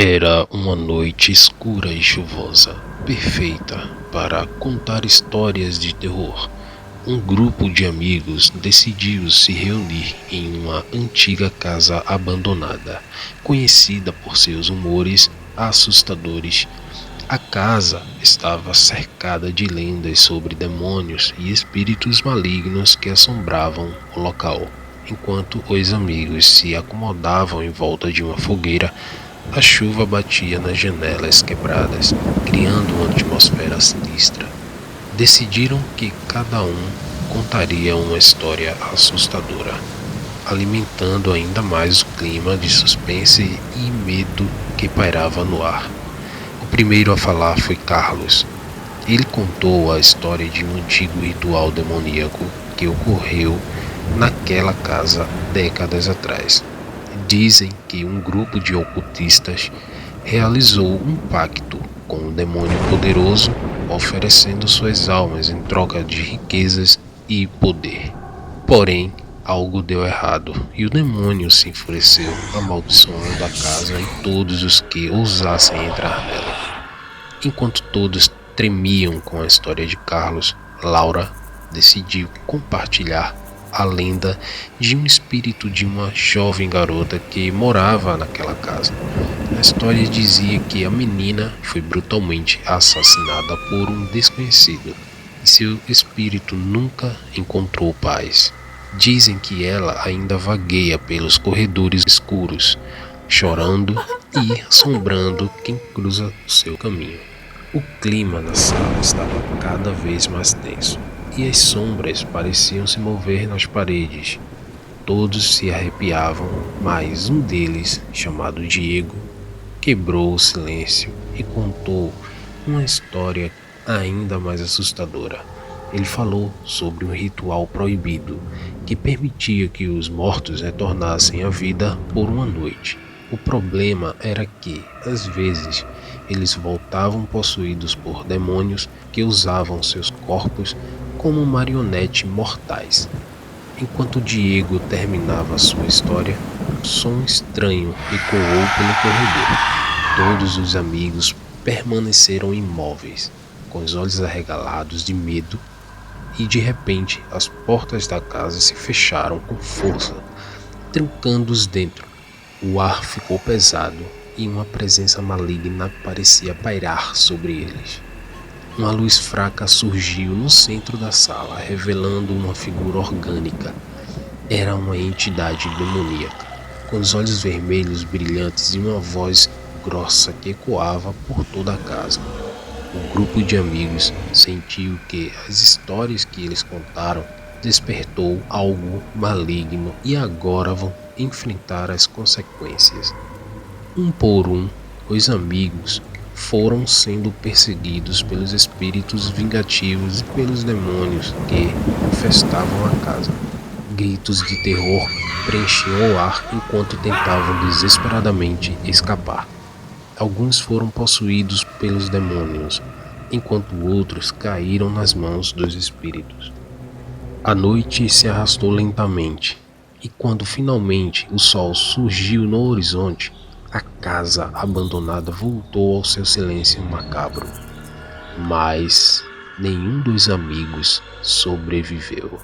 Era uma noite escura e chuvosa, perfeita para contar histórias de terror. Um grupo de amigos decidiu se reunir em uma antiga casa abandonada, conhecida por seus humores assustadores. A casa estava cercada de lendas sobre demônios e espíritos malignos que assombravam o local. Enquanto os amigos se acomodavam em volta de uma fogueira, a chuva batia nas janelas quebradas, criando uma atmosfera sinistra. Decidiram que cada um contaria uma história assustadora, alimentando ainda mais o clima de suspense e medo que pairava no ar. O primeiro a falar foi Carlos. Ele contou a história de um antigo ritual demoníaco que ocorreu naquela casa décadas atrás. Dizem que um grupo de ocultistas realizou um pacto com um demônio poderoso, oferecendo suas almas em troca de riquezas e poder. Porém, algo deu errado e o demônio se enfureceu, amaldiçoando a casa e todos os que ousassem entrar nela. Enquanto todos tremiam com a história de Carlos, Laura decidiu compartilhar a lenda de um espírito de uma jovem garota que morava naquela casa. A história dizia que a menina foi brutalmente assassinada por um desconhecido e seu espírito nunca encontrou paz. Dizem que ela ainda vagueia pelos corredores escuros, chorando e assombrando quem cruza o seu caminho. O clima na sala estava cada vez mais tenso e as sombras pareciam se mover nas paredes. Todos se arrepiavam, mas um deles, chamado Diego, quebrou o silêncio e contou uma história ainda mais assustadora. Ele falou sobre um ritual proibido que permitia que os mortos retornassem à vida por uma noite. O problema era que, às vezes, eles voltavam possuídos por demônios que usavam seus corpos como marionetes mortais. Enquanto Diego terminava sua história, um som estranho ecoou pelo corredor. Todos os amigos permaneceram imóveis, com os olhos arregalados de medo, e de repente as portas da casa se fecharam com força, trancando-os dentro. O ar ficou pesado e uma presença maligna parecia pairar sobre eles. Uma luz fraca surgiu no centro da sala, revelando uma figura orgânica. Era uma entidade demoníaca, com os olhos vermelhos brilhantes e uma voz grossa que ecoava por toda a casa. O grupo de amigos sentiu que as histórias que eles contaram despertou algo maligno e agora vão enfrentar as consequências. Um por um, os amigos foram sendo perseguidos pelos espíritos vingativos e pelos demônios que infestavam a casa. Gritos de terror preenchiam o ar enquanto tentavam desesperadamente escapar. Alguns foram possuídos pelos demônios, enquanto outros caíram nas mãos dos espíritos. A noite se arrastou lentamente, e quando finalmente o sol surgiu no horizonte, a casa abandonada voltou ao seu silêncio macabro. Mas nenhum dos amigos sobreviveu.